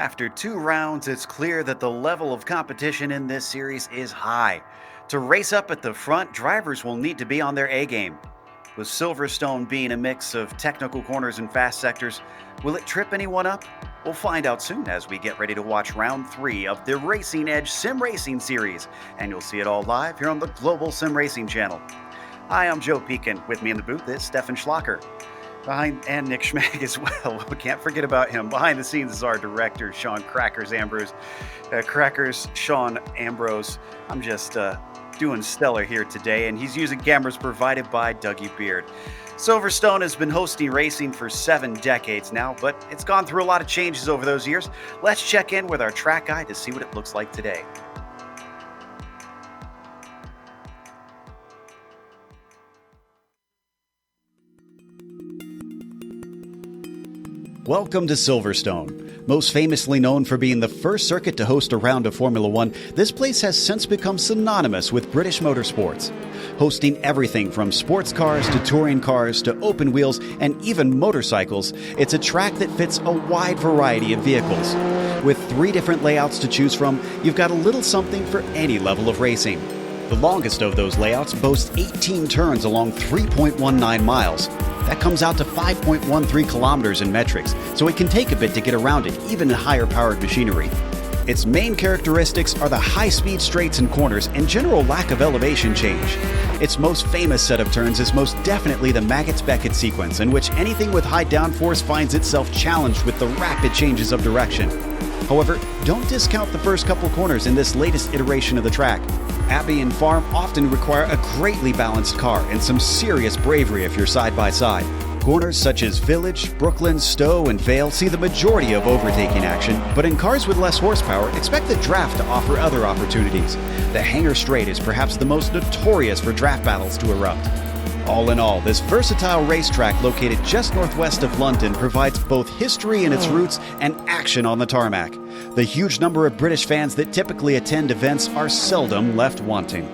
After 2 rounds, it's clear that the level of competition in this series is high. To race up at the front, drivers will need to be on their A game. With Silverstone being a mix of technical corners and fast sectors, will it trip anyone up? We'll find out soon as we get ready to watch round 3 of the Racing Edge Sim Racing series, and you'll see it all live here on the Global Sim Racing channel. Hi, I'm Joe Pekin. With me in the booth is Stefan Schlacker. And Nick Schmag as well. We can't forget about him. Behind the scenes is our director, Sean Sean Ambrose. I'm just doing stellar here today, and he's using cameras provided by Dougie Beard. Silverstone has been hosting racing for 7 decades now, but it's gone through a lot of changes over those years. Let's check in with our track guy to see what it looks like today. Welcome to Silverstone. Most famously known for being the first circuit to host a round of Formula One, this place has since become synonymous with British motorsports. Hosting everything from sports cars to touring cars to open wheels and even motorcycles, it's a track that fits a wide variety of vehicles. With 3 different layouts to choose from, you've got a little something for any level of racing. The longest of those layouts boasts 18 turns along 3.19 miles. That comes out to 5.13 kilometers in metrics, so it can take a bit to get around it, even in higher-powered machinery. Its main characteristics are the high-speed straights and corners and general lack of elevation change. Its most famous set of turns is most definitely the Maggots-Beckett sequence, in which anything with high downforce finds itself challenged with the rapid changes of direction. However, don't discount the first couple corners in this latest iteration of the track. Abbey and Farm often require a greatly balanced car and some serious bravery if you're side-by-side. Corners such as Village, Brooklyn, Stowe, and Vale see the majority of overtaking action, but in cars with less horsepower, expect the draft to offer other opportunities. The Hangar Straight is perhaps the most notorious for draft battles to erupt. All in all, this versatile racetrack located just northwest of London provides both history in its roots and action on the tarmac. The huge number of British fans that typically attend events are seldom left wanting.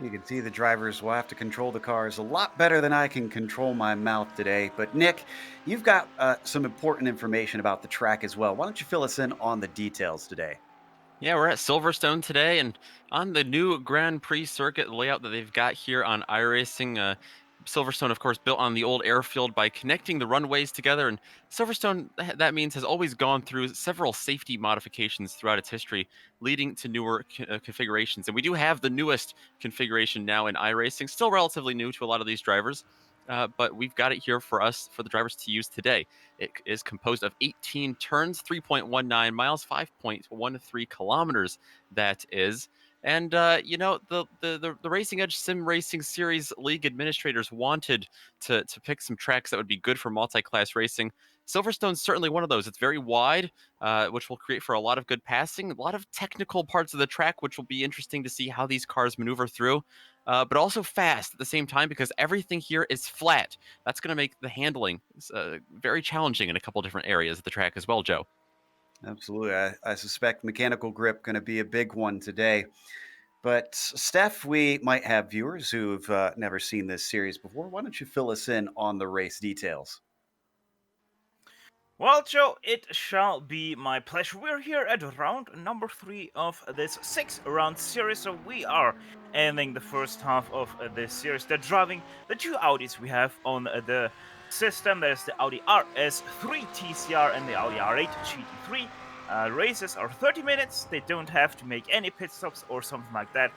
You can see the drivers will have to control the cars a lot better than I can control my mouth today. But Nick, you've got some important information about the track as well. Why don't you fill us in on the details today? Yeah, we're at Silverstone today, and on the new Grand Prix circuit layout that they've got here on iRacing, Silverstone, of course, built on the old airfield by connecting the runways together. And Silverstone, that means, has always gone through several safety modifications throughout its history, leading to newer configurations. And we do have the newest configuration now in iRacing, still relatively new to a lot of these drivers. But we've got it here for us, for the drivers to use today. It is composed of 18 turns, 3.19 miles, 5.13 kilometers, that is. And, the Racing Edge Sim Racing Series League administrators wanted to pick some tracks that would be good for multi-class racing. Silverstone's certainly one of those. It's very wide, which will create for a lot of good passing, a lot of technical parts of the track, which will be interesting to see how these cars maneuver through. But also fast at the same time, because everything here is flat. That's going to make the handling very challenging in a couple different areas of the track as well, Joe. Absolutely. I suspect mechanical grip going to be a big one today. But Steph, we might have viewers who've never seen this series before. Why don't you fill us in on the race details? Well, Joe, it shall be my pleasure. We're here at round number 3 of this 6-round series, so we are ending the first half of this series. They're driving the 2 Audis we have on the system. There's the Audi RS3 TCR and the Audi R8 GT3. Races are 30 minutes. They don't have to make any pit stops or something like that.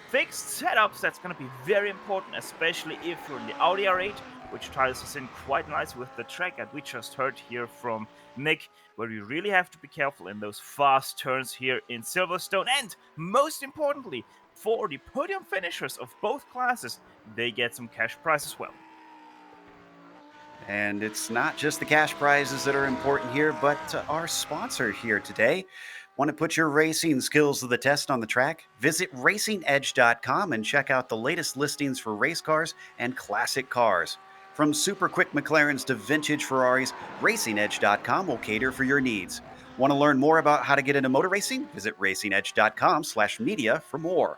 Fixed setups, that's going to be very important, especially if you're in the Audi R8, which ties us in quite nice with the track that we just heard here from Nick, where you really have to be careful in those fast turns here in Silverstone. And most importantly, for the podium finishers of both classes, they get some cash prize as well. And it's not just the cash prizes that are important here, but our sponsor here today. Want to put your racing skills to the test on the track? Visit racingedge.com and check out the latest listings for race cars and classic cars. From super quick McLarens to vintage Ferraris, racingedge.com will cater for your needs. Want to learn more about how to get into motor racing? Visit racingedge.com/media for more.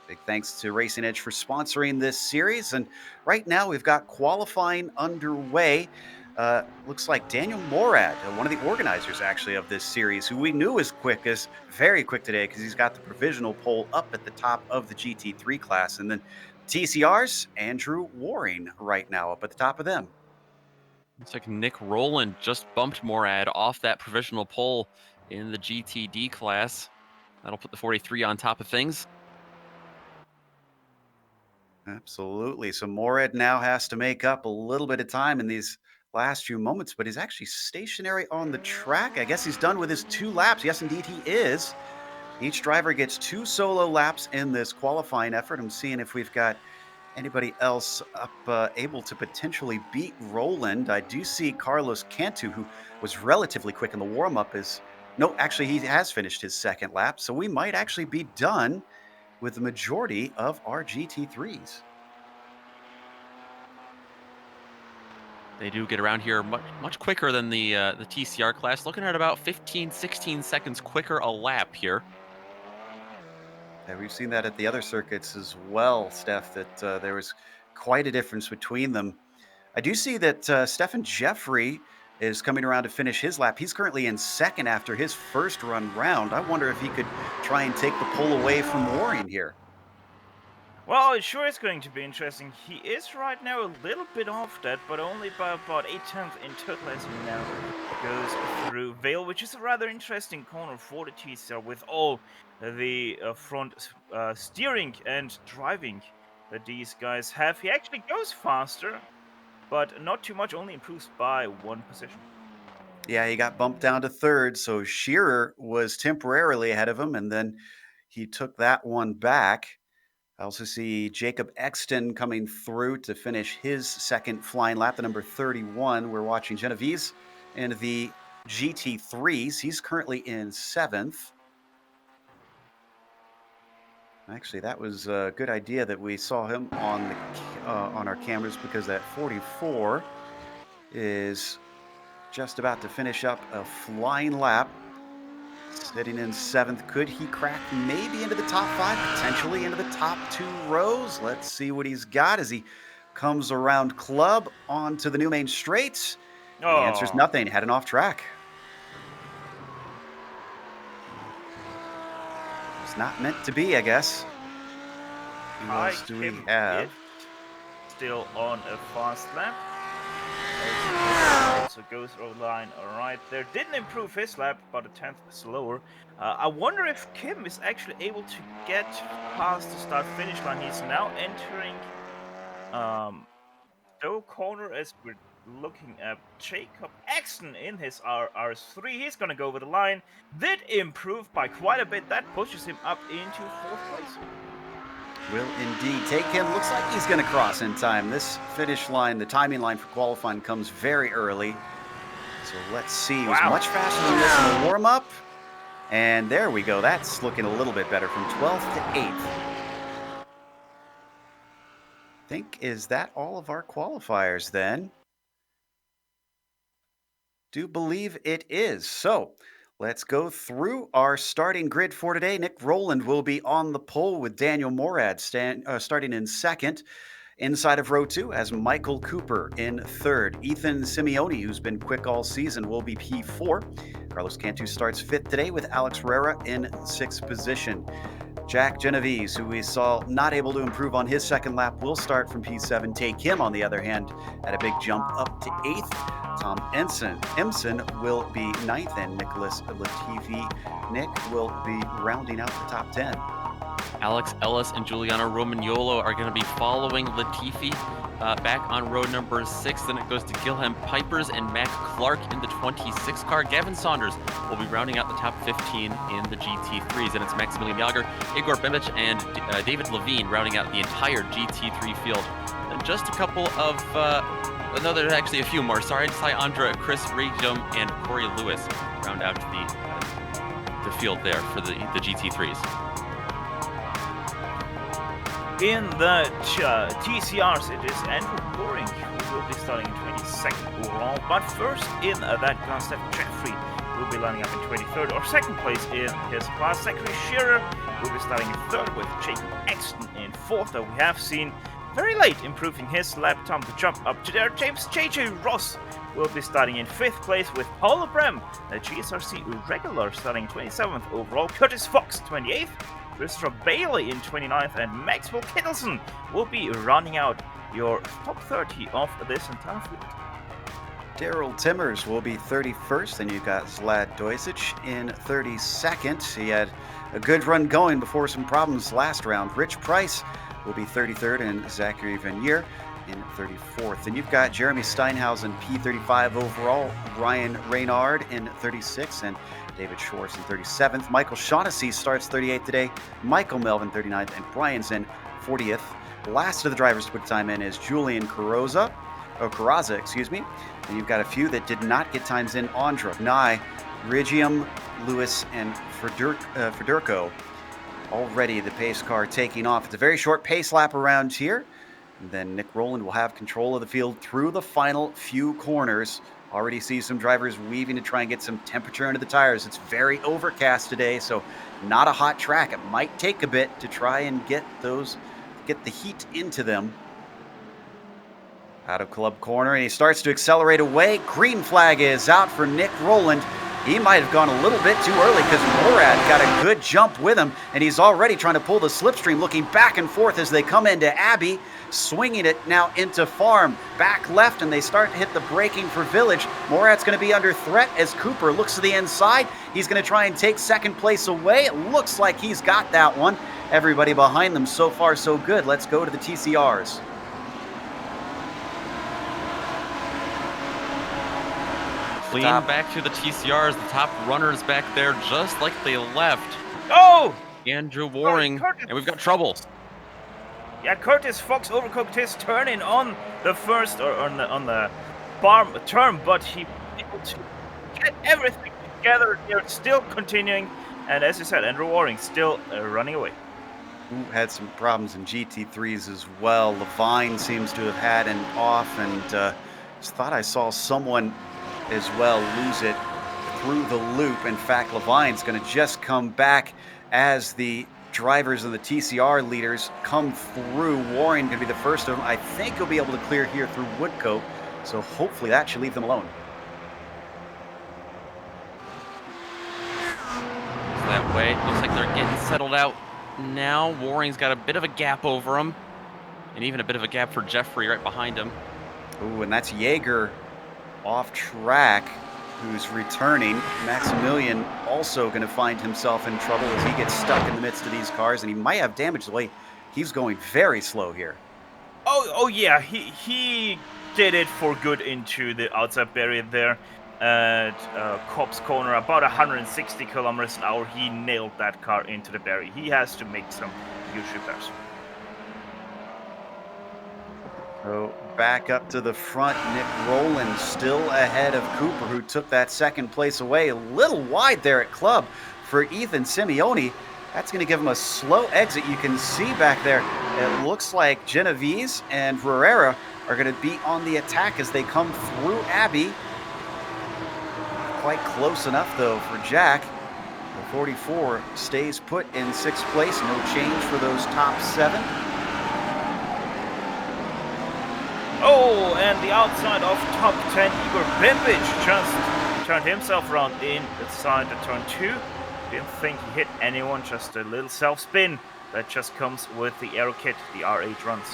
Big thanks to Racing Edge for sponsoring this series. And right now we've got qualifying underway. Looks like Daniel Morad, one of the organizers actually of this series, who we knew was very quick today because he's got the provisional pole up at the top of the GT3 class. And then TCR's Andrew Waring right now up at the top of them. Looks like Nick Rowland just bumped Morad off that provisional pole in the GTD class. That'll put the 43 on top of things. Absolutely. So Morad now has to make up a little bit of time in these last few moments, but he's actually stationary on the track. I guess he's done with his 2 laps. Yes, indeed, he is. Each driver gets 2 solo laps in this qualifying effort. I'm seeing if we've got anybody else up able to potentially beat Roland. I do see Carlos Cantu, who was relatively quick in the warm-up. No, actually, he has finished his 2nd lap, so we might actually be done with the majority of our GT3s. They do get around here much quicker than the TCR class, looking at about 15, 16 seconds quicker a lap here. Yeah, we've seen that at the other circuits as well, Steph, that there was quite a difference between them. I do see that Stephen Jeffrey is coming around to finish his lap. He's currently in 2nd after his first run round. I wonder if he could try and take the pole away from Waring here. Well, it sure is going to be interesting. He is right now a little bit off that, but only by about 8/10 in total as he now goes through Vale, which is a rather interesting corner for the TCR with all the front steering and driving that these guys have. He actually goes faster, but not too much, only improves by 1 position. Yeah, he got bumped down to 3rd, so Shearer was temporarily ahead of him, and then he took that one back. I also see Jacob Exton coming through to finish his 2nd flying lap, the number 31. We're watching Genovese in the GT3s. He's currently in 7th. Actually, that was a good idea that we saw him on our cameras, because that 44 is just about to finish up a flying lap. Sitting in 7th. Could he crack maybe into the top 5, potentially into the top 2 rows? Let's see what he's got as he comes around Club onto the new main straight. The answer's nothing. Heading off track. It's not meant to be, I guess. Who else do we have? Still on a fast lap. Also goes over the line right there. Didn't improve his lap, about 1/10 slower. I wonder if Kim is actually able to get past the start-finish line. He's now entering Stowe corner as we're looking at Jacob Exton in his RS3. He's gonna go over the line. Did improve by quite a bit. That pushes him up into 4th place. Will indeed take him. Looks like he's going to cross in time. This finish line, the timing line for qualifying, comes very early. So let's see. He was much faster than this in the warm-up. And there we go. That's looking a little bit better, from 12th to 8th. Is that all of our qualifiers then? Do believe it is. So let's go through our starting grid for today. Nick Rowland will be on the pole with Daniel Morad starting in 2nd. Inside of row 2 as Michael Cooper in 3rd. Ethan Simeone, who's been quick all season, will be P4. Carlos Cantu starts 5th today with Alex Herrera in 6th position. Jack Genovese, who we saw not able to improve on his 2nd lap, will start from P7. Take him, on the other hand, at a big jump up to 8th. Tom Emson will be 9th, and Nicholas Latifi. Nick will be rounding out the top 10. Alex Ellis and Giuliano Romagnolo are going to be following Latifi back on row number 6. Then it goes to Gilhem Pipers and Mac Clark in the 26 car. Gavin Saunders will be rounding out the top 15 in the GT3s. And it's Maximilian Jager, Igor Bembic, and David Levine rounding out the entire GT3 field. And just a couple of, no, there's actually a few more. Sorry, Andra, Chris Regium, and Corey Lewis round out the field there for the GT3s. In the TCRs, it is Andrew Boring who will be starting in 22nd overall. But first in that car, Stephen Jeffrey will be lining up in 23rd or second place in his class. Zachary Shearer will be starting in 3rd with Jacob Exton in 4th, that we have seen very late improving his lap time to jump up to there. James J.J. Ross will be starting in 5th place with Paulo Brem, a GSRC regular, starting 27th overall. Curtis Fox, 28th. Christopher Bailey in 29th, and Maxwell Kittleson will be running out your top 30 of this entire field. Daryl Timmers will be 31st, and you've got Zlad Dojcic in 32nd. He had a good run going before some problems last round. Rich Price will be 33rd, and Zachary Vanier in 34th. And you've got Jeremy Steinhausen, P35 overall, Ryan Reynard in 36th, and David Schwartz in 37th. Michael Shaughnessy starts 38th today, Michael Melvin 39th, and Brian's in 40th. Last of the drivers to put time in is Julian Carraza, and you've got a few that did not get times in: Andra, Nye, Rigium, Lewis, and Federico. Already the pace car taking off. It's a very short pace lap around here. And then Nick Rowland will have control of the field through the final few corners. Already see some drivers weaving to try and get some temperature under the tires. It's very overcast today, so not a hot track. It might take a bit to try and get the heat into them. Out of club corner, and he starts to accelerate away. Green flag is out for Nick Rowland. He might have gone a little bit too early because Morad got a good jump with him, and he's already trying to pull the slipstream, looking back and forth as they come into Abbey, swinging it now into Farm. Back left, and they start to hit the braking for Village. Morad's going to be under threat as Cooper looks to the inside. He's going to try and take second place away. It looks like he's got that one. Everybody behind them so far so good. Let's go to the TCRs. Clean back to the TCRs, the top runners back there, just like they left. Oh! Andrew Waring, and we've got trouble. Yeah, Curtis Fox overcooked his turn in on the first, or on the farm turn, but he able to get everything together. They're still continuing, and as you said, Andrew Waring still running away. Who had some problems in GT3s as well. Levine seems to have had an off, and just thought I saw someone as well lose it through the loop. In fact, Levine's going to just come back as the drivers and the TCR leaders come through. Warren going to be the first of them. I think he'll be able to clear here through Woodcote, so hopefully that should leave them alone. That way, it looks like they're getting settled out now. Waring's got a bit of a gap over him, and even a bit of a gap for Jeffrey right behind him. Ooh, and that's Jaeger off track, who's returning. Maximilian also going to find himself in trouble as he gets stuck in the midst of these cars, and he might have damage the way he's going very slow here. Oh yeah, he did it for good into the outside barrier there at Cobb's Corner, about 160 kilometers an hour. He nailed that car into the barrier. He has to make some huge repairs. So back up to the front, Nick Rowland still ahead of Cooper, who took that second place away. A little wide there at club for Ethan Simeone. That's going to give him a slow exit. You can see back there, it looks like Genovese and Herrera are going to be on the attack as they come through Abbey. Quite close enough, though, for Jack. The 44 stays put in 6th place. No change for those top 7. Oh, and the outside of top 10, Igor Bimbic just turned himself around inside the turn 2. Didn't think he hit anyone, just a little self-spin that just comes with the aero kit, the R8 runs.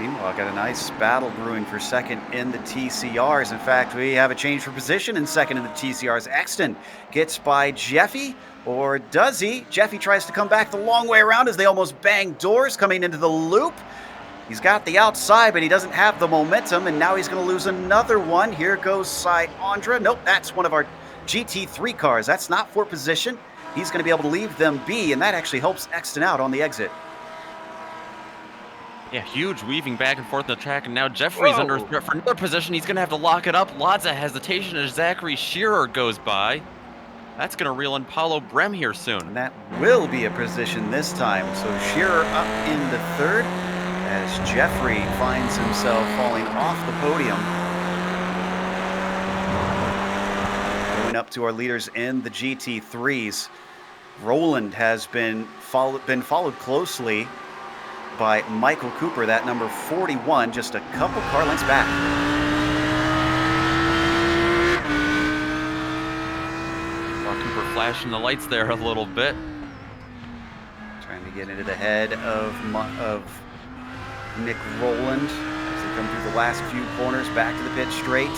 Meanwhile, got a nice battle brewing for second in the TCRs. In fact, we have a change for position in second in the TCRs. Exton gets by Jeffy, or does he? Jeffy tries to come back the long way around as they almost bang doors coming into the loop. He's got the outside, but he doesn't have the momentum, and now he's going to lose another one. Here goes Cy Andra. Nope, that's one of our GT3 cars. That's not for position. He's going to be able to leave them be, and that actually helps Exton out on the exit. Yeah, huge weaving back and forth in the track, and now Jeffrey's under threat for another position. He's going to have to lock it up. Lots of hesitation as Zachary Shearer goes by. That's going to reel in Paulo Brem here soon. And that will be a position this time. So Shearer up in the 3rd as Jeffrey finds himself falling off the podium. coming up to our leaders in the GT3s. Roland has been followed closely by Michael Cooper, that number 41, just a couple car lengths back. Saw Cooper flashing the lights there a little bit. Trying to get into the head of Nick Roland as they come through the last few corners back to the pit straight.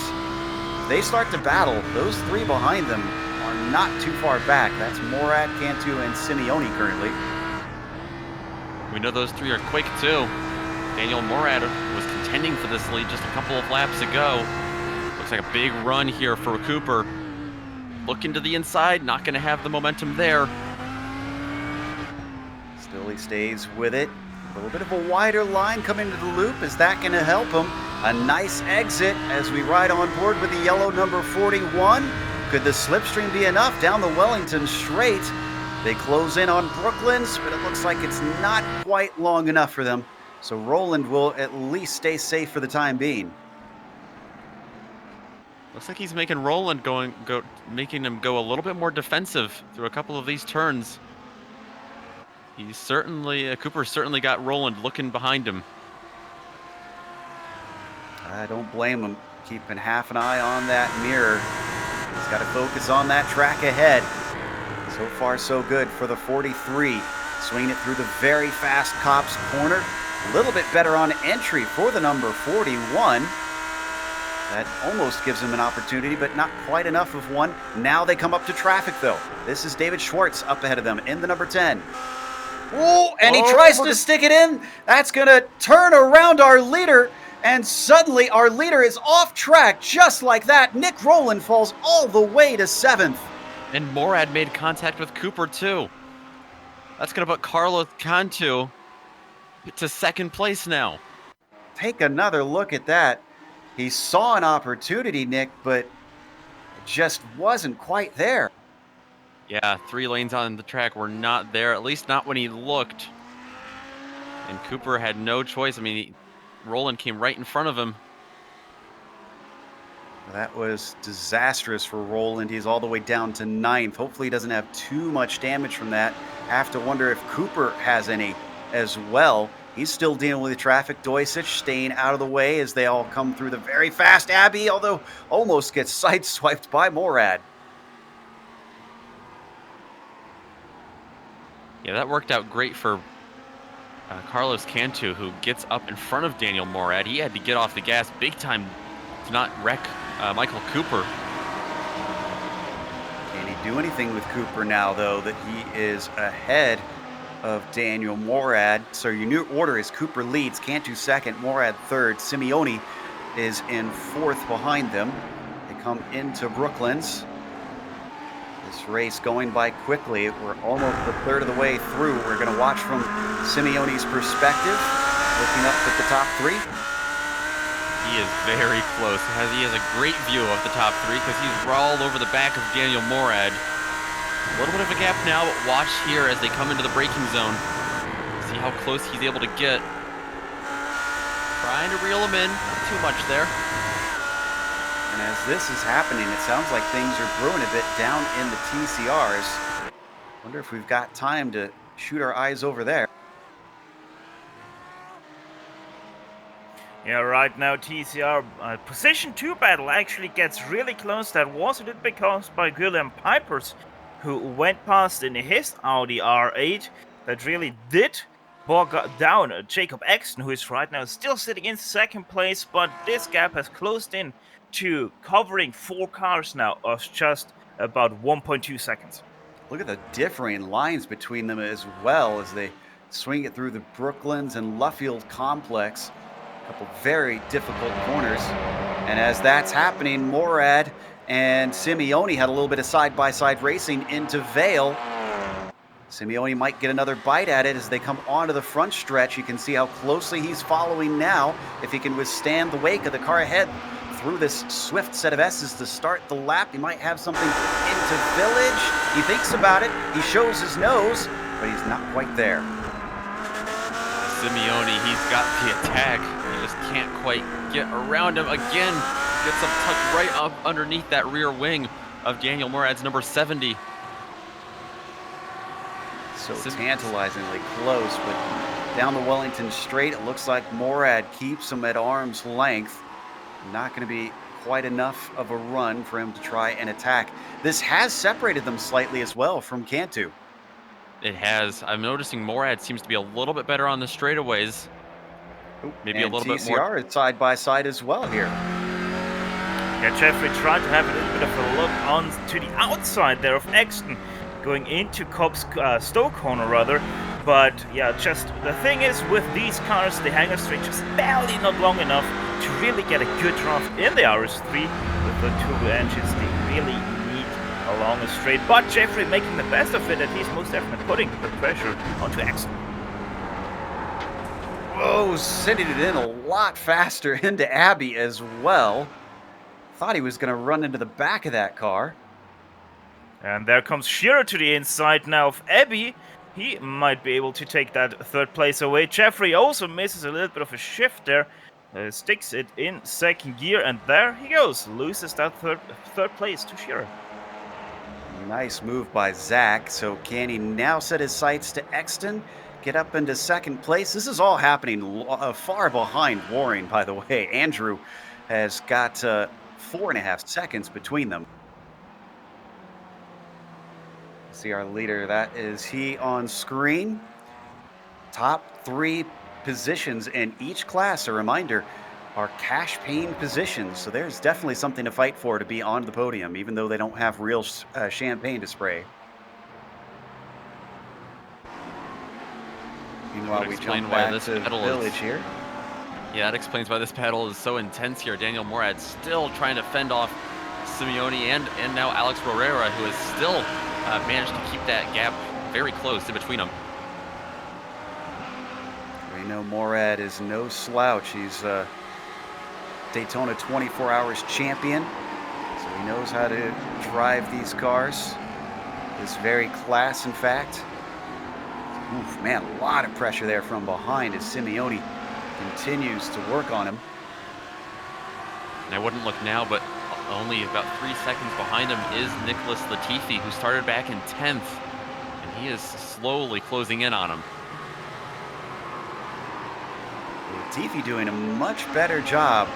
They start to battle. Those three behind them are not too far back. That's Morad, Cantu, and Simeone currently. We know those three are quick too. Daniel Morad was contending for this lead just a couple of laps ago. Looks like a big run here for Cooper. Looking to the inside, not going to have the momentum there. Still he stays with it. A little bit of a wider line coming into the loop. Is that going to help him? A nice exit as we ride on board with the yellow number 41. Could the slipstream be enough down the Wellington straight? They close in on Brooklands, but it looks like it's not quite long enough for them. So Roland will at least stay safe for the time being. Looks like he's making Roland making him go a little bit more defensive through a couple of these turns. He's certainly, Cooper certainly got Roland looking behind him. I don't blame him, keeping half an eye on that mirror. He's got to focus on that track ahead. So far, so good for the 43. Swinging it through the very fast Copse corner. A little bit better on entry for the number 41. That almost gives him an opportunity, but not quite enough of one. Now they come up to traffic, though. This is David Schwartz up ahead of them in the number 10. Oh, and he tries to stick it in. That's going to turn around our leader, and suddenly our leader is off track just like that. Nick Roland falls all the way to 7th. And Morad made contact with Cooper, too. That's going to put Carlos Cantu to 2nd place now. Take another look at that. He saw an opportunity, Nick, but it just wasn't quite there. Yeah, 3 lanes on the track were not there, at least not when he looked. And Cooper had no choice. I mean, Roland came right in front of him. That was disastrous for Roland. He's all the way down to 9th. Hopefully he doesn't have too much damage from that. Have to wonder if Cooper has any as well. He's still dealing with the traffic. Doisich staying out of the way as they all come through the very fast Abbey, although almost gets sideswiped by Morad. Yeah, that worked out great for Carlos Cantu, who gets up in front of Daniel Morad. He had to get off the gas big time to not wreck Michael Cooper. Can he do anything with Cooper now, though, that he is ahead of Daniel Morad? So your new order is Cooper leads, Cantu 2nd, Morad 3rd. Simeone is in 4th behind them. They come into Brooklands. This race going by quickly. We're almost a third of the way through. We're going to watch from Simeone's perspective, looking up at the top 3. He is very close. He has a great view of the top 3 because he's all over the back of Daniel Morad. A little bit of a gap now, but watch here as they come into the braking zone. See how close he's able to get. Trying to reel him in. Not too much there. And as this is happening, it sounds like things are brewing a bit down in the TCRs. Wonder if we've got time to shoot our eyes over there. Yeah, right now TCR position 2 battle actually gets really close. That was a little bit caused by William Pipers, who went past in his Audi R8. That really did bog down Jacob Exton, who is right now still sitting in 2nd place, but this gap has closed in to covering 4 cars now of just about 1.2 seconds. Look at the differing lines between them as well as they swing it through the Brooklands and Luffield complex. A couple very difficult corners. And as that's happening, Morad and Simeone had a little bit of side-by-side racing into Vale. Simeone might get another bite at it as they come onto the front stretch. You can see how closely he's following now. If he can withstand the wake of the car ahead through this swift set of S's to start the lap, he might have something into Village. He thinks about it. He shows his nose, but he's not quite there. Simeone, he's got the attack. He just can't quite get around him again. Gets him tucked right up underneath that rear wing of Daniel Morad's number 70. So tantalizingly close, but down the Wellington Straight, it looks like Morad keeps him at arm's length. Not going to be quite enough of a run for him to try and attack. This has separated them slightly as well from Cantu. It has. I'm noticing Morad seems to be a little bit better on the straightaways. Maybe a little bit more. TCR is side by side as well here. Yeah, Jeffrey tried to have a little bit of a look on to the outside there of Exton, going into Cobb's Stowe corner rather. But yeah, just the thing is with these cars, the hangar straight just barely not long enough to really get a good draft in the RS3 with the turbo engines. They really need a longer straight. But Jeffrey making the best of it, and he's most definitely putting the pressure onto Exton. Whoa, sending it in a lot faster into Abbey as well. Thought he was going to run into the back of that car. And there comes Shearer to the inside now of Abbey. He might be able to take that third place away. Jeffrey also misses a little bit of a shift there. Sticks it in second gear, and there he goes. Loses that third place to Shearer. Nice move by Zach. So can he now set his sights to Exton? Get up into second place. This is all happening far behind Waring, by the way. Andrew has got 4.5 seconds between them. See our leader, that is he on screen. Top 3 positions in each class, a reminder, are cash paying positions. So there's definitely something to fight for to be on the podium, even though they don't have real champagne to spray. Meanwhile, we jump back to Village here. Yeah, that explains why this battle is so intense here. Daniel Morad still trying to fend off Simeone and now Alex Barrera, who has still managed to keep that gap very close in between them. We know Morad is no slouch. He's Daytona 24 Hours champion, so he knows how to drive these cars. This very class, in fact. Oof, man, a lot of pressure there from behind as Simeone continues to work on him. And I wouldn't look now, but only about 3 seconds behind him is Nicholas Latifi, who started back in 10th, and he is slowly closing in on him. Latifi doing a much better job.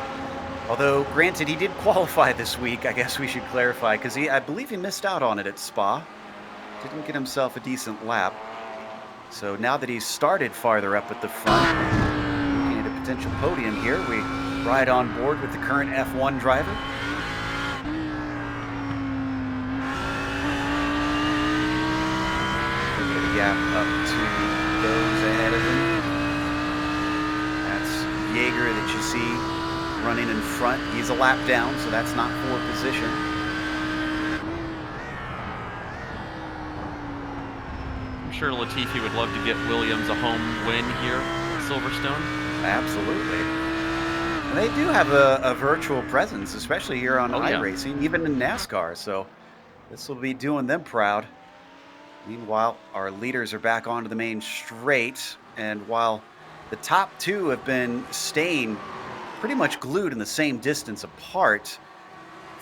Although, granted, he did qualify this week, I guess we should clarify, because I believe he missed out on it at Spa. Didn't get himself a decent lap. So now that he's started farther up at the front, looking at a potential podium here, we ride on board with the current F1 driver. A bit of a gap up to those ahead of him. That's Jaeger that you see running in front. He's a lap down, so that's not for position. I'm sure Latifi would love to get Williams a home win here at Silverstone. Absolutely. And they do have a virtual presence, especially here on iRacing, even in NASCAR, so this will be doing them proud. Meanwhile, our leaders are back onto the main straight, and while the top 2 have been staying pretty much glued in the same distance apart,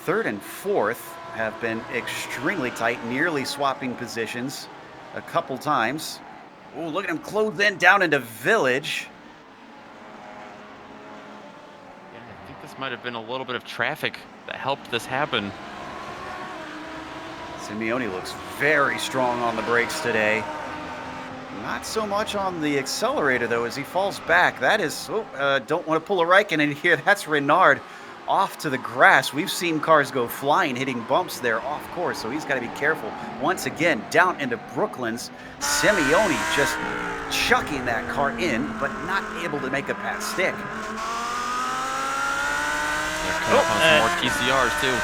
3rd and 4th have been extremely tight, nearly swapping positions a couple times. Oh, look at him close in down into Village. Yeah, I think this might have been a little bit of traffic that helped this happen. Simeone looks very strong on the brakes today. Not so much on the accelerator, though, as he falls back. That is, don't want to pull a Raikkonen here. That's Renard off to the grass. We've seen cars go flying, hitting bumps there off course, so he's got to be careful. Once again, down into Brooklands. Simeone just chucking that car in, but not able to make it past stick. They're coming up on some more TCRs, too.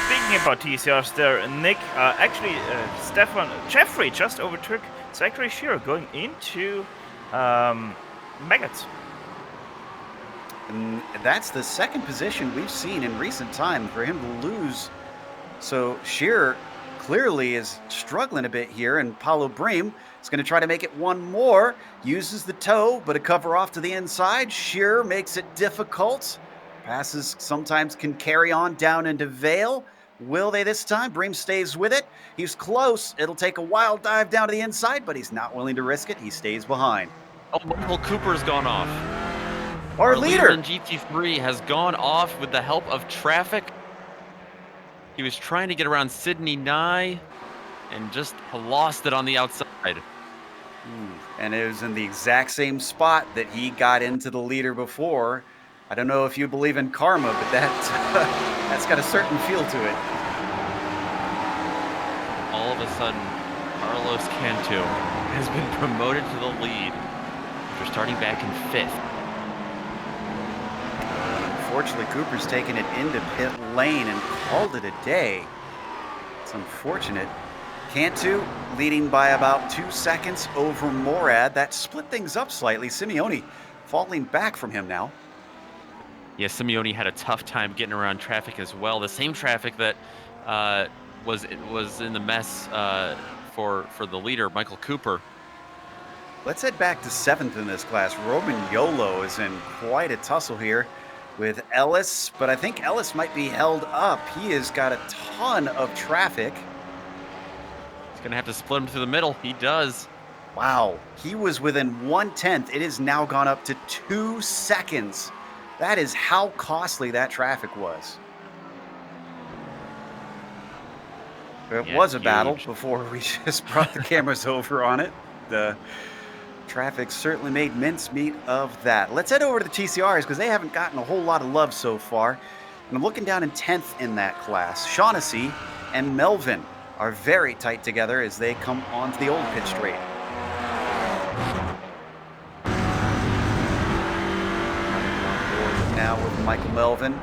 Speaking about TCRs there, Nick, Jeffrey just overtook Zachary Shearer going into Maggots. And that's the second position we've seen in recent time for him to lose. So Shearer clearly is struggling a bit here, and Paulo Bream is going to try to make it one more. Uses the toe, but a cover off to the inside. Shearer makes it difficult. Passes sometimes can carry on down into Vale. Will they this time? Bream stays with it. He's close. It'll take a wild dive down to the inside, but he's not willing to risk it. He stays behind. Oh, Michael Cooper's gone off. Our leader leader in GT3 has gone off with the help of traffic. He was trying to get around Sydney Nye and just lost it on the outside. And it was in the exact same spot that he got into the leader before. I don't know if you believe in karma, but that's got a certain feel to it. All of a sudden, Carlos Cantu has been promoted to the lead after starting back in 5th. Unfortunately, Cooper's taken it into pit lane and called it a day. It's unfortunate. Cantu leading by about 2 seconds over Morad. That split things up slightly. Simeone falling back from him now. Yeah, Simeone had a tough time getting around traffic as well. The same traffic that was in the mess for the leader, Michael Cooper. Let's head back to 7th in this class. Roman Yolo is in quite a tussle here with Ellis, but I think Ellis might be held up. He has got a ton of traffic. He's going to have to split him through the middle. He does. Wow, he was within 1/10. It has now gone up to 2 seconds. That is how costly that traffic was. It was a battle before we just brought the cameras over on it. The traffic certainly made mincemeat of that. Let's head over to the TCRs because they haven't gotten a whole lot of love so far. And I'm looking down in 10th in that class. Shaughnessy and Melvin are very tight together as they come onto the old pit straight. Now with Michael Melvin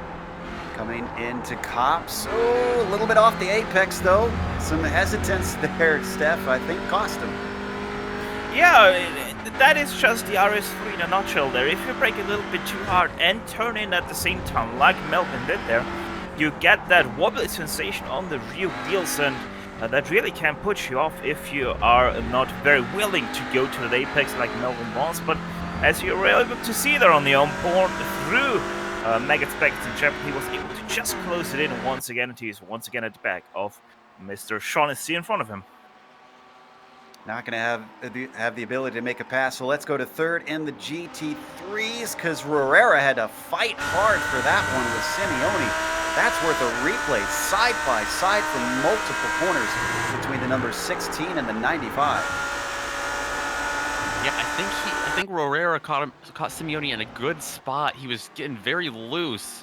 coming into Cops. Oh, a little bit off the apex though. Some hesitance there, Steph, I think cost him. Yeah, that is just the RS3 in a nutshell there. If you brake a little bit too hard and turn in at the same time, like Melvin did there, you get that wobbly sensation on the rear wheels, and that really can put you off if you are not very willing to go to the apex like Melvin was. But as you were able to see there on the onboard through Mega Specs and Jeopardy, he was able to just close it in once again, and he's once again at the back of Mr. Shaughnessy in front of him. Not going to have the ability to make a pass, so let's go to 3rd in the GT3s because Herrera had to fight hard for that one with Simeone. That's worth a replay side by side from multiple corners between the number 16 and the 95. Yeah, I think Herrera caught Simeone in a good spot. He was getting very loose.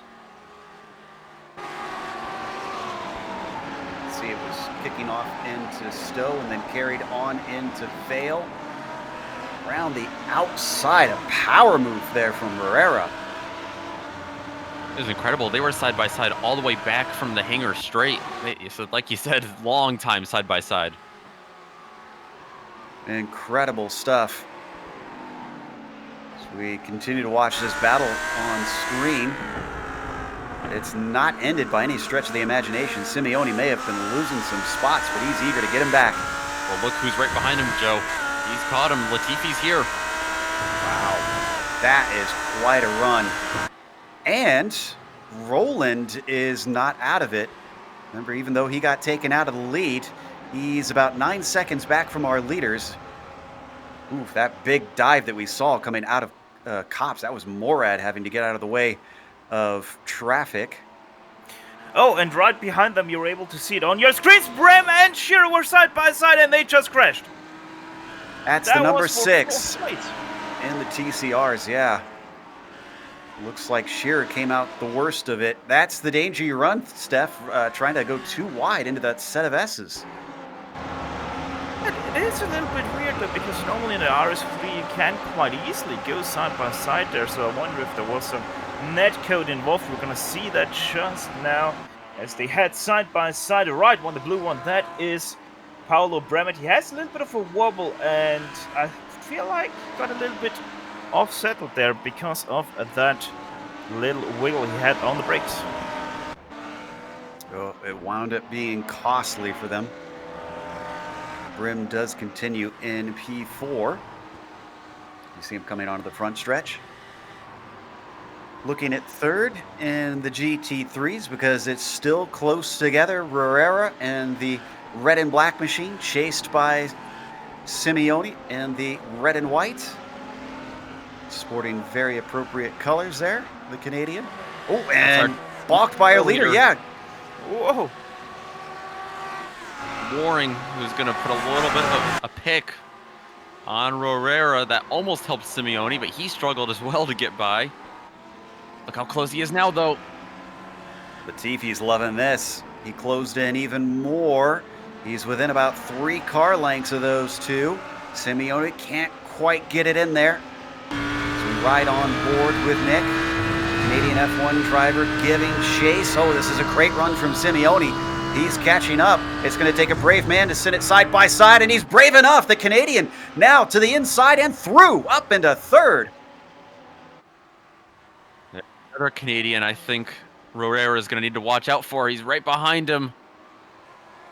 See, it was kicking off into Stowe and then carried on into Vale. Around the outside, a power move there from Herrera. It was incredible. They were side by side all the way back from the hangar straight. So like you said, long time side by side. Incredible stuff. As we continue to watch this battle on screen, it's not ended by any stretch of the imagination. Simeone may have been losing some spots, but he's eager to get him back. Well, look who's right behind him, Joe. He's caught him. Latifi's here. Wow, that is quite a run. And Roland is not out of it. Remember, even though he got taken out of the lead, he's about 9 seconds back from our leaders. Oof, that big dive that we saw coming out of Cops, that was Morad having to get out of the way of traffic. Oh, and right behind them, you were able to see it on your screens. Bream and Shearer were side by side, and they just crashed. That's the number 6 in the TCRs, yeah. Looks like Shearer came out the worst of it. That's the danger you run, Steph, trying to go too wide into that set of S's. It is a little bit weird though, because normally in the RS3 you can quite easily go side by side there, so I wonder if there was some net code involved. We're gonna see that just now as they head side by side. The right one, the blue one, that is Paolo Bremet. He has a little bit of a wobble, and I feel like he got a little bit off-settled there because of that little wiggle he had on the brakes. Oh, it wound up being costly for them. Brim does continue in P4. You see him coming onto the front stretch. Looking at third in the GT3s because it's still close together. Herrera and the red and black machine chased by Simeone and the red and white. Sporting very appropriate colors there, the Canadian. Oh, and balked by our leader, yeah. Whoa. Waring, who's going to put a little bit of a pick on Herrera. That almost helped Simeone, but he struggled as well to get by. Look how close he is now, though. Latifi's loving this. He closed in even more. He's within about 3 car lengths of those two. Simeone can't quite get it in there. So we ride on board with Nick. Canadian F1 driver giving chase. Oh, this is a great run from Simeone. He's catching up. It's going to take a brave man to send it side by side, and he's brave enough. The Canadian now to the inside and through, up into third. Another Canadian, I think Herrera is going to need to watch out for. He's right behind him.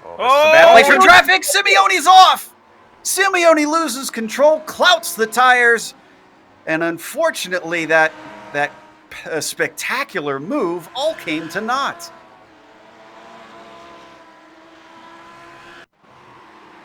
Oh, this is a bad place for traffic. Simeone's off. Simeone loses control, clouts the tires, and unfortunately that spectacular move all came to naught.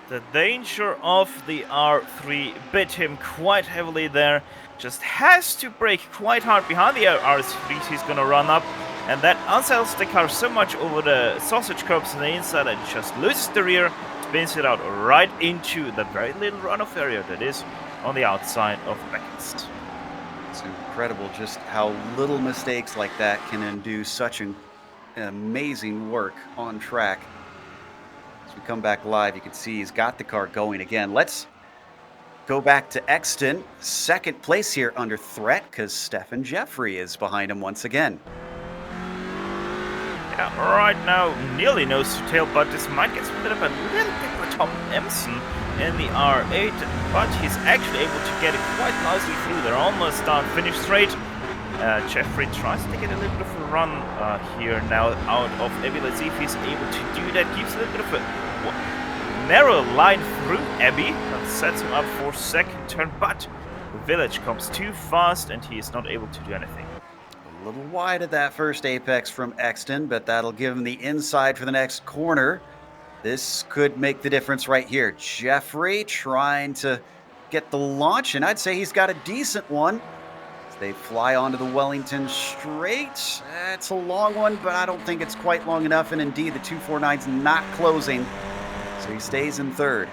The danger of the R3 bit him quite heavily there. Just has to brake quite hard behind the R3 he's gonna run up. And that unsettles the car so much over the sausage curbs on the inside that it just loses the rear, spins it out right into the very little runoff area that is on the outside of Beckett's. It's incredible just how little mistakes like that can undo such an amazing work on track. As we come back live, you can see he's got the car going again. Let's go back to Exton. Second place here under threat because Stefan Jeffrey is behind him once again. Yeah, right now, nearly nose to tail, but this might get split up a little bit with Tom Empson in the R8, but he's actually able to get it quite nicely through. They're almost done, finish straight. Jeffrey tries to get a little bit of a run here now out of Abbey. Let's see if he's able to do that. Keeps a little bit of a narrow line through Abbey. That sets him up for second turn, but Village comes too fast and he is not able to do anything. A little wide at that first apex from Exton, but that'll give him the inside for the next corner. This could make the difference right here. Jeffrey trying to get the launch, and I'd say he's got a decent one. As they fly onto the Wellington straight. It's a long one, but I don't think it's quite long enough, and indeed the 249's not closing, so he stays in third.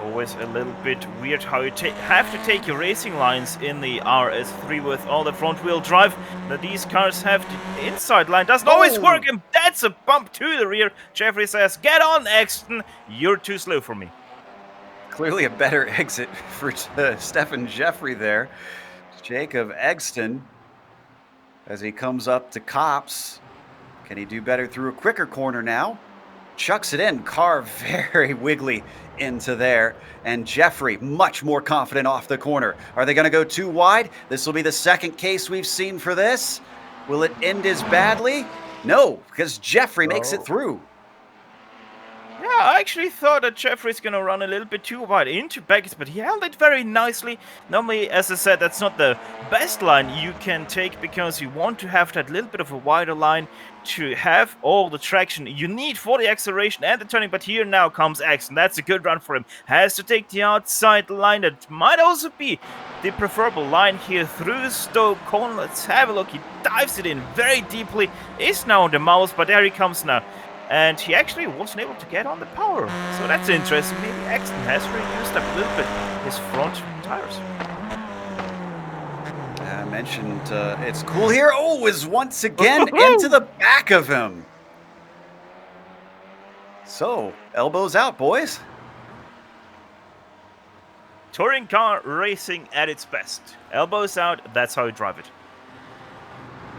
Always a little bit weird how you have to take your racing lines in the RS3 with all the front wheel drive. That these cars have the inside line doesn't always work, and that's a bump to the rear. Jeffrey says, "Get on, Exton, you're too slow for me." Clearly a better exit for Stefan Jeffrey there. Jacob Exton, as he comes up to Cops. Can he do better through a quicker corner now? Chucks it in, car very wiggly into there, and Jeffrey much more confident off the corner. Are they going to go too wide? This will be the second case we've seen for this. Will it end as badly? No, because Jeffrey makes it through. Yeah, I actually thought that Jeffrey's gonna run a little bit too wide into Beckett, but he held it very nicely. Normally, as I said, that's not the best line you can take because you want to have that little bit of a wider line to have all the traction you need for the acceleration and the turning. But here now comes X, and that's a good run for him. Has to take the outside line. That might also be the preferable line here through Stoke Corner. Let's have a look. He dives it in very deeply. Is now on the mouse, but there he comes now. And he actually wasn't able to get on the power. So that's interesting. Maybe Exton has reduced up a little bit his front tires. I mentioned it's cool here. Oh, is once again into the back of him. So, elbows out, boys. Touring car racing at its best. Elbows out, that's how you drive it.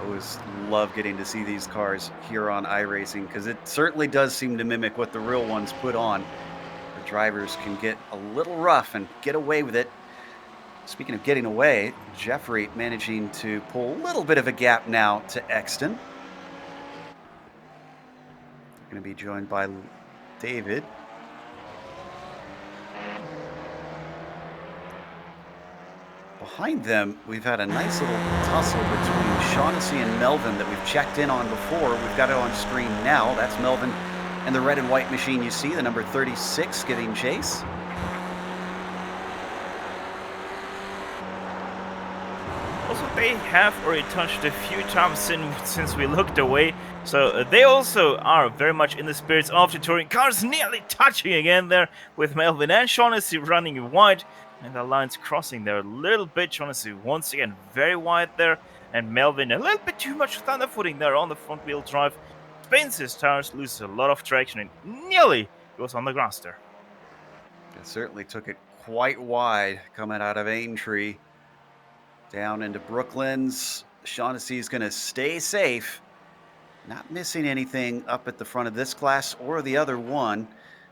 Always love getting to see these cars here on iRacing because it certainly does seem to mimic what the real ones put on. The drivers can get a little rough and get away with it. Speaking of getting away, Jeffrey managing to pull a little bit of a gap now to Exton. Going to be joined by David. Behind them, we've had a nice little tussle between Shaughnessy and Melvin that we've checked in on before. We've got it on screen now. That's Melvin and the red and white machine you see, the number 36 giving chase. Also, they have already touched a few times since we looked away, so they also are very much in the spirits of the touring cars, nearly touching again there with Melvin and Shaughnessy running wide, and the lines crossing there a little bit. Shaughnessy once again very wide there, and Melvin a little bit too much thunderfooting there on the front wheel drive. Spins his tires, loses a lot of traction, and nearly goes on the grass there. It certainly took it quite wide coming out of Aintree. Down into Brooklands. Shaughnessy's going to stay safe. Not missing anything up at the front of this class or the other one.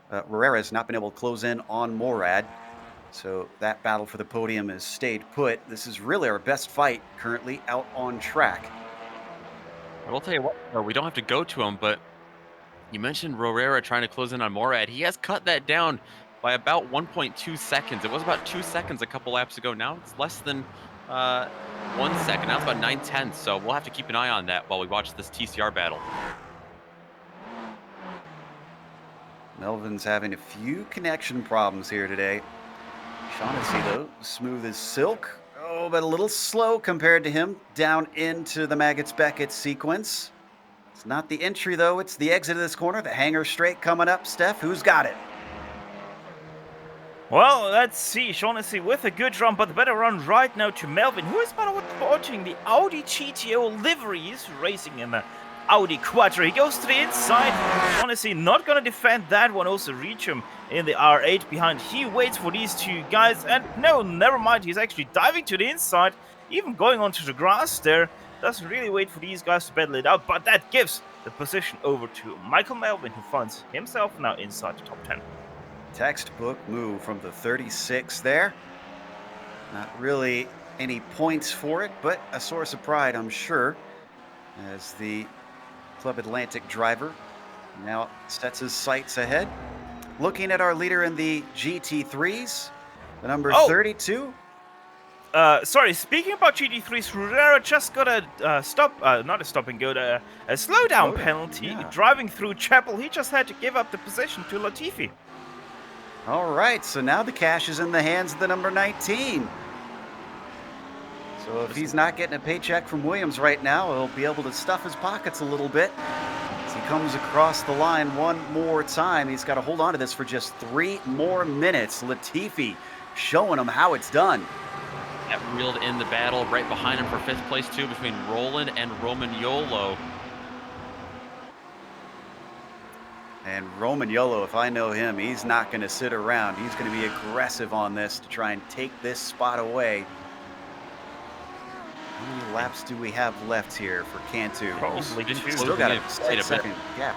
Herrera's not been able to close in on Morad. So that battle for the podium has stayed put. This is really our best fight currently out on track. I will tell you what, we don't have to go to him, but you mentioned Herrera trying to close in on Morad. He has cut that down by about 1.2 seconds. It was about 2 seconds a couple laps ago. Now it's less than 1 second. Now it's about 9/10. So we'll have to keep an eye on that while we watch this TCR battle. Melvin's having a few connection problems here today. Shaughnessy, though, smooth as silk. Oh, but a little slow compared to him down into the Maggots-Beckett sequence. It's not the entry, though. It's the exit of this corner. The hanger straight coming up. Steph, who's got it? Well, let's see. Shaughnessy with a good run, but the better run right now to Melvin, who is, by the way, sporting the Audi GTO livery. He's racing in the Audi Quattro. He goes to the inside. Shaughnessy not going to defend that one. Also reach him in the R8 behind. He waits for these two guys. And no, never mind. He's actually diving to the inside, even going onto the grass there. Doesn't really wait for these guys to battle it out, but that gives the position over to Michael Melvin, who finds himself now inside the top 10. Textbook move from the 36 there. Not really any points for it, but a source of pride, I'm sure, as the Club Atlantic driver now sets his sights ahead. Looking at our leader in the GT3s, the number 32. Sorry, speaking about GT3s, Herrera just got a not a stop and go, a slowdown penalty. Yeah. Driving through Chapel, he just had to give up the position to Latifi. All right, so now the cash is in the hands of the number 19. So if he's not getting a paycheck from Williams right now, he'll be able to stuff his pockets a little bit. As he comes across the line one more time, he's got to hold on to this for just 3 more minutes. Latifi showing him how it's done. That reeled in the battle right behind him for 5th place too, between Roland and Romagnolo. And Romagnolo, if I know him, he's not going to sit around. He's going to be aggressive on this to try and take this spot away. How many laps do we have left here for Cantu? Probably 2. Still got a 6-second gap.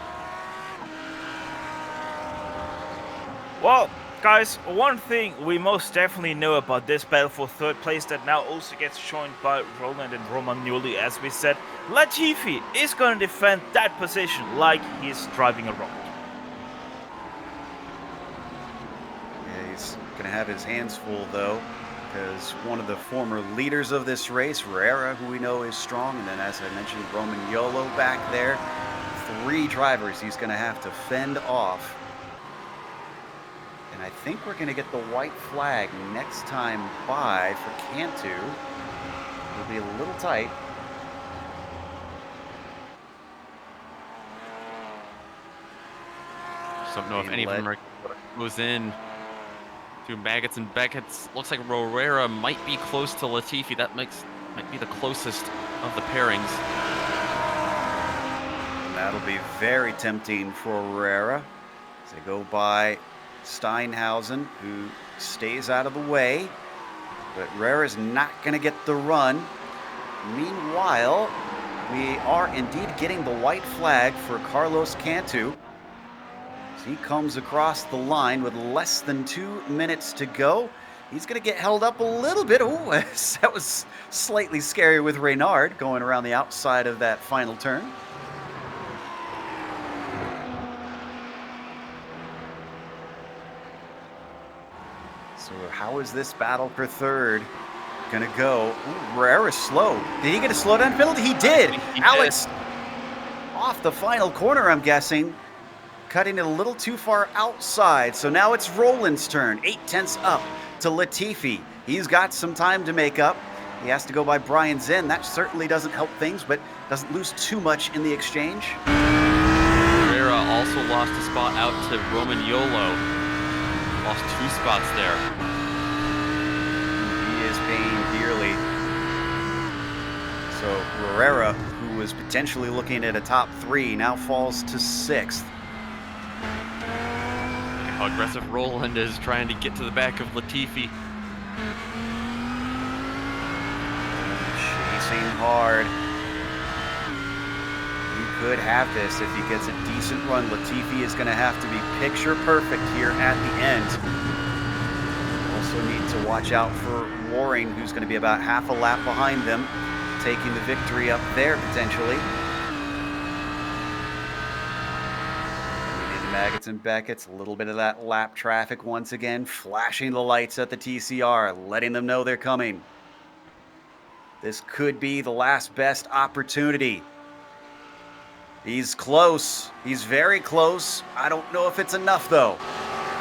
Well, guys, one thing we most definitely know about this battle for 3rd place that now also gets joined by Roland and Romagnoli, as we said, Latifi is going to defend that position like he's driving a rocket. Yeah, he's going to have his hands full, though, because one of the former leaders of this race, Herrera, who we know is strong, and then, as I mentioned, Romagnolo back there. 3 drivers he's going to have to fend off. And I think we're going to get the white flag next time by for Cantu. It'll be a little tight. Just don't know if any of them are goes in to Maggots and Beckett's. Looks like Herrera might be close to Latifi. That might be the closest of the pairings. And that'll be very tempting for Herrera as they go by Steinhausen, who stays out of the way. But Herrera's not going to get the run. Meanwhile, we are indeed getting the white flag for Carlos Cantu. As he comes across the line with less than 2 minutes to go. He's going to get held up a little bit. Oh, that was slightly scary with Reynard going around the outside of that final turn. So how is this battle for 3rd? gonna go. Ooh, Herrera's slow. Did he get a slowdown penalty? He did. He Alex off the final corner, I'm guessing. Cutting it a little too far outside. So now it's Roland's turn. 8/10 up to Latifi. He's got some time to make up. He has to go by Brian Zinn. That certainly doesn't help things, but doesn't lose too much in the exchange. Herrera also lost a spot out to Roman Yolo. Lost 2 spots there. He is paying dearly. So Herrera, who was potentially looking at a top 3, now falls to 6th. How aggressive Roland is trying to get to the back of Latifi. Chasing hard. He could have this if he gets a decent run. Latifi is going to have to be picture perfect here at the end. Also need to watch out for Waring, who's going to be about half a lap behind them, taking the victory up there potentially. Maggots and Beckett's, a little bit of that lap traffic once again, flashing the lights at the TCR, letting them know they're coming. This could be the last best opportunity. He's close. He's very close. I don't know if it's enough, though.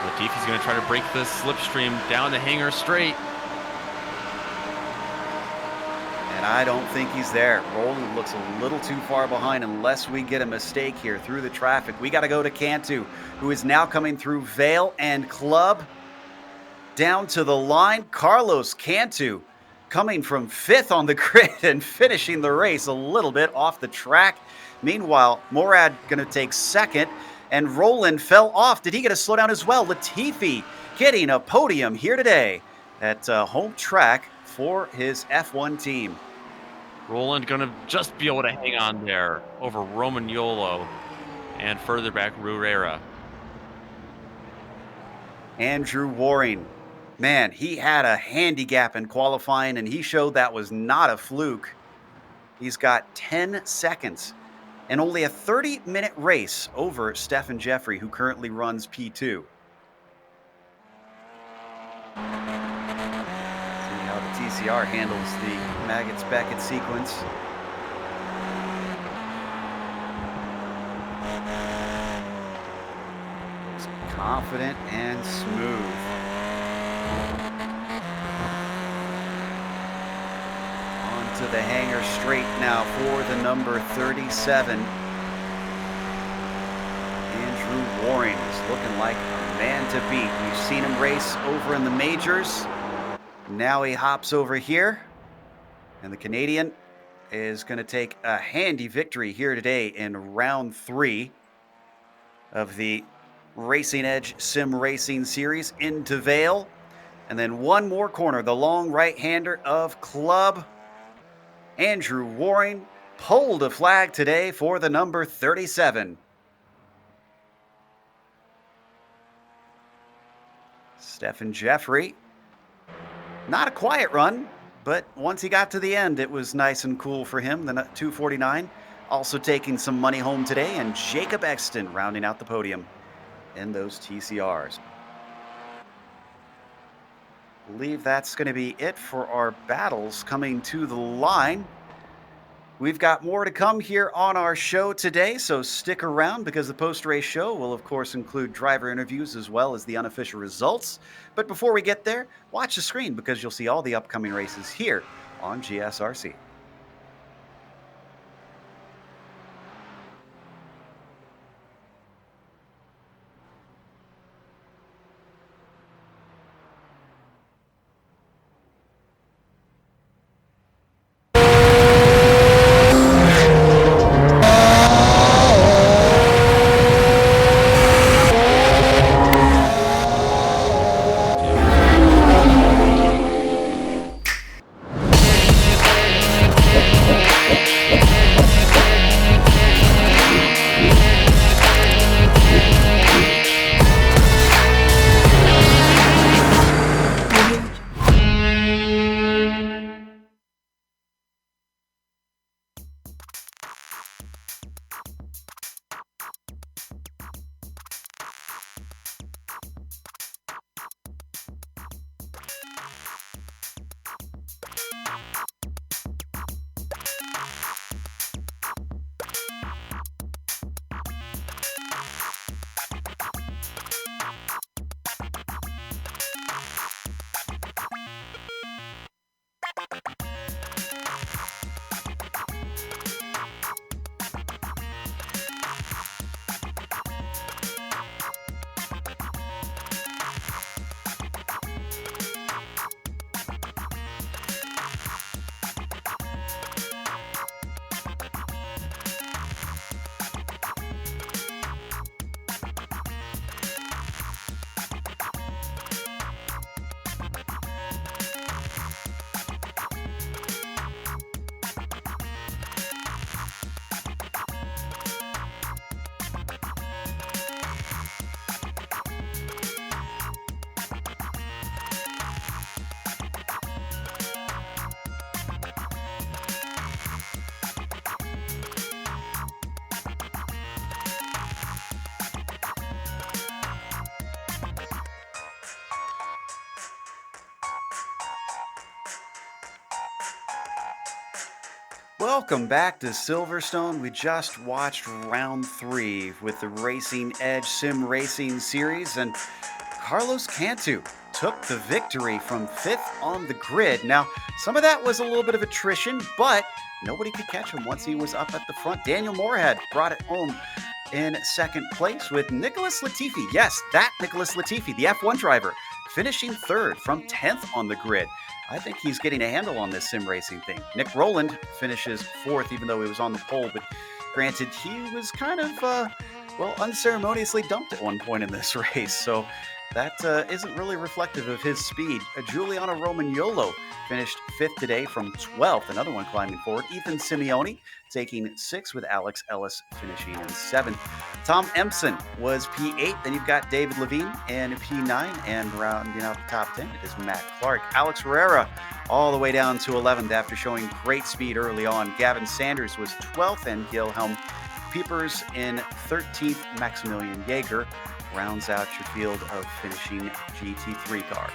Latifi's going to try to break the slipstream down the hanger straight. And I don't think he's there. Roland looks a little too far behind unless we get a mistake here through the traffic. We got to go to Cantu, who is now coming through Vale and Club. Down to the line, Carlos Cantu coming from 5th on the grid and finishing the race a little bit off the track. Meanwhile, Morad going to take 2nd, and Roland fell off. Did he get a slowdown as well? Latifi getting a podium here today at home track for his F1 team. Roland going to just be able to hang on there over Roman Yolo and further back Herrera. Andrew Waring. Man, he had a handicap in qualifying, and he showed that was not a fluke. He's got 10 seconds and only a 30-minute race over Stephen Jeffrey, who currently runs P2. See how the TCR handles the Maggots-Beckett sequence. Looks confident and smooth. To the hanger straight now for the number 37. Andrew Waring is looking like a man to beat. We've seen him race over in the majors. Now he hops over here. And the Canadian is going to take a handy victory here today in round 3 of the Racing Edge Sim Racing Series into Vale. And then one more corner, the long right-hander of Club. Andrew Waring pulled a flag today for the number 37. Stephen Jeffrey, not a quiet run, but once he got to the end, it was nice and cool for him. The 249 also taking some money home today, and Jacob Exton rounding out the podium in those TCRs. I believe that's going to be it for our battles coming to the line. We've got more to come here on our show today, so stick around because the post-race show will, of course, include driver interviews as well as the unofficial results. But before we get there, watch the screen because you'll see all the upcoming races here on GSRC. Welcome back to Silverstone. We just watched round 3 with the Racing Edge Sim Racing series, and Carlos Cantu took the victory from 5th on the grid. Now, some of that was a little bit of attrition, but nobody could catch him once he was up at the front. Daniel Moorhead brought it home in 2nd place with Nicholas Latifi. Yes, that Nicholas Latifi, the F1 driver, finishing 3rd from 10th on the grid. I think he's getting a handle on this sim racing thing. Nick Rowland finishes 4th, even though he was on the pole, but granted, he was kind of, unceremoniously dumped at one point in this race, so that isn't really reflective of his speed. Giuliano Romagnolo finished 5th today from 12th, another one climbing forward. Ethan Simeone taking 6th, with Alex Ellis finishing in 7th. Tom Empson was P8. Then you've got David Levine in P9, and rounding out the top 10, it is Matt Clark. Alex Herrera all the way down to 11th after showing great speed early on. Gavin Sanders was 12th, and Gilhelm Peepers in 13th. Maximilian Jaeger rounds out your field of finishing GT3 cars.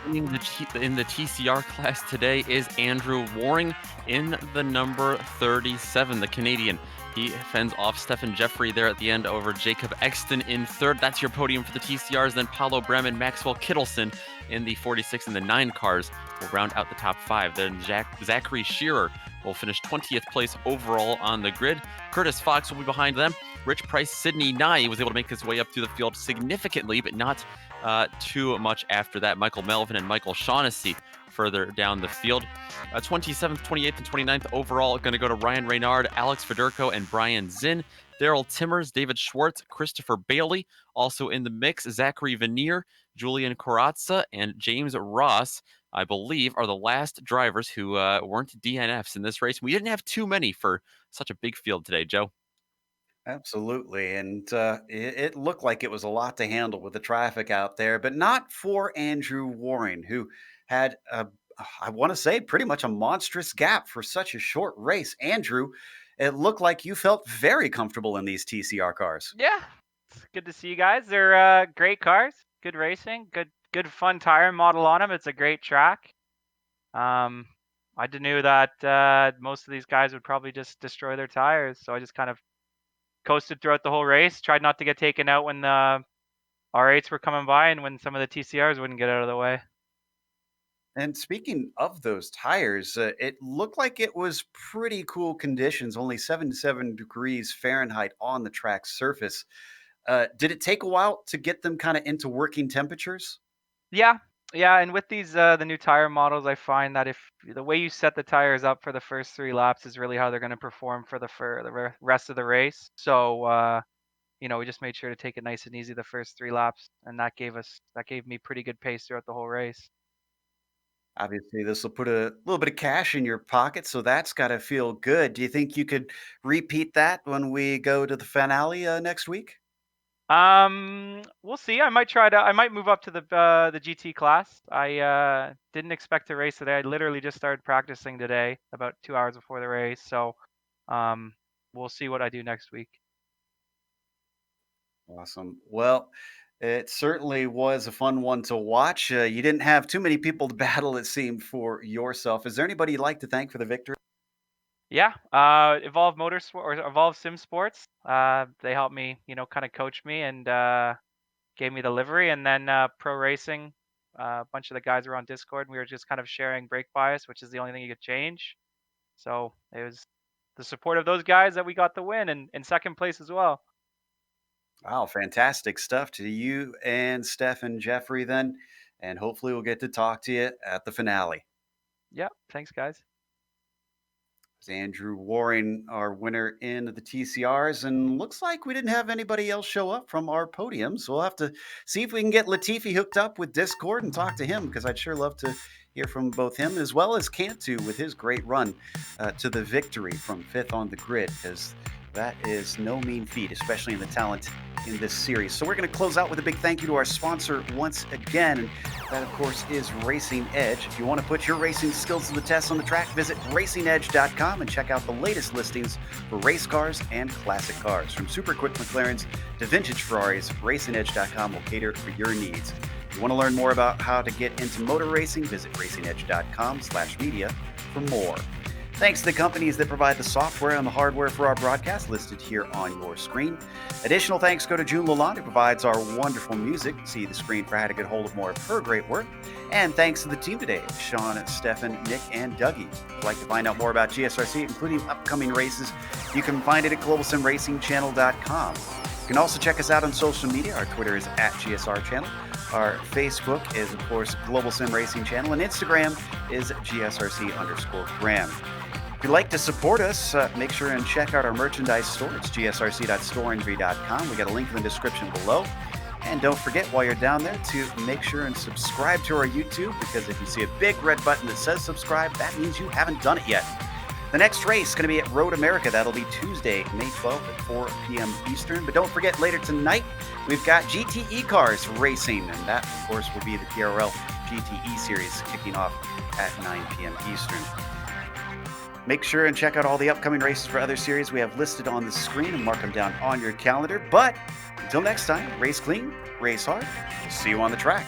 In the TCR class today is Andrew Waring in the number 37, the Canadian. He fends off Stephen Jeffrey there at the end over Jacob Exton in 3rd. That's your podium for the TCRs. Then Paulo Bremen, Maxwell Kittleson in the 46 and the 9 cars will round out the top 5. Then Zachary Shearer will finish 20th place overall on the grid. Curtis Fox will be behind them. Rich Price, Sidney Nye was able to make his way up through the field significantly, but not too much after that. Michael Melvin and Michael Shaughnessy further down the field. 27th, 28th, and 29th overall going to go to Ryan Reynard, Alex Federico, and Brian Zinn. Daryl Timmers, David Schwartz, Christopher Bailey, also in the mix. Zachary Veneer, Julian Corazza, and James Ross, I believe, are the last drivers who weren't DNFs in this race. We didn't have too many for such a big field today, Joe. Absolutely. And it looked like it was a lot to handle with the traffic out there, but not for Andrew Waring, who had, I want to say, pretty much a monstrous gap for such a short race. Andrew, it looked like you felt very comfortable in these TCR cars. Yeah, it's good to see you guys. They're great cars, good racing, good fun tire model on them. It's a great track. I knew that most of these guys would probably just destroy their tires, so I just kind of coasted throughout the whole race. Tried not to get taken out when the R8s were coming by and when some of the TCRs wouldn't get out of the way. And speaking of those tires, it looked like it was pretty cool conditions, only 77 degrees Fahrenheit on the track surface. Did it take a while to get them kind of into working temperatures? Yeah, and with these the new tire models, I find that if the way you set the tires up for the first 3 laps is really how they're going to perform for the rest of the race. So we just made sure to take it nice and easy the first 3 laps, and that gave me pretty good pace throughout the whole race. Obviously, this will put a little bit of cash in your pocket, so that's got to feel good. Do you think you could repeat that when we go to the finale next week? We'll see. I might move up to the GT class. I didn't expect to race today. I literally just started practicing today, about 2 hours before the race. So, we'll see what I do next week. Awesome. Well, it certainly was a fun one to watch. You didn't have too many people to battle, it seemed, for yourself. Is there anybody you'd like to thank for the victory? Yeah, Evolve Motorsport or Evolve Sim Sports. They helped me, kind of coach me and gave me the livery. And then Pro Racing, a bunch of the guys were on Discord, and we were just kind of sharing brake bias, which is the only thing you could change. So it was the support of those guys that we got the win, and in 2nd place as well. Wow, fantastic stuff to you and Steph and Jeffrey then. And hopefully we'll get to talk to you at the finale. Yeah, thanks, guys. It's Andrew Waring, our winner in the TCRs, and looks like we didn't have anybody else show up from our podium. So we'll have to see if we can get Latifi hooked up with Discord and talk to him, because I'd sure love to hear from both him as well as Cantu with his great run to the victory from 5th on the grid, because that is no mean feat, especially in the talent in this series. So we're going to close out with a big thank you to our sponsor once again, and that, of course, is Racing Edge. If you want to put your racing skills to the test on the track, visit racingedge.com and check out the latest listings for race cars and classic cars. From super quick McLarens to vintage Ferraris, racingedge.com will cater for your needs. If you want to learn more about how to get into motor racing, visit racingedge.com/media for more. Thanks to the companies that provide the software and the hardware for our broadcast listed here on your screen. Additional thanks go to June Lalonde, who provides our wonderful music. See the screen for how to get hold of more of her great work. And thanks to the team today, Sean, Stefan, Nick, and Dougie. If you'd like to find out more about GSRC, including upcoming races, you can find it at globalsimracingchannel.com. You can also check us out on social media. Our Twitter is @GSR Channel. Our Facebook is, of course, Global Sim Racing Channel, and Instagram is GSRC_Graham. If you'd like to support us, make sure and check out our merchandise store. It's gsrc.storeenvy.com. We got a link in the description below. And don't forget, while you're down there, to make sure and subscribe to our YouTube, because if you see a big red button that says subscribe, that means you haven't done it yet. The next race is going to be at Road America. That'll be Tuesday, May 12th at 4 p.m. Eastern. But don't forget, later tonight, we've got GTE cars racing. And that, of course, will be the TRL GTE series kicking off at 9 p.m. Eastern. Make sure and check out all the upcoming races for other series we have listed on the screen and mark them down on your calendar. But until next time, race clean, race hard. We'll see you on the track.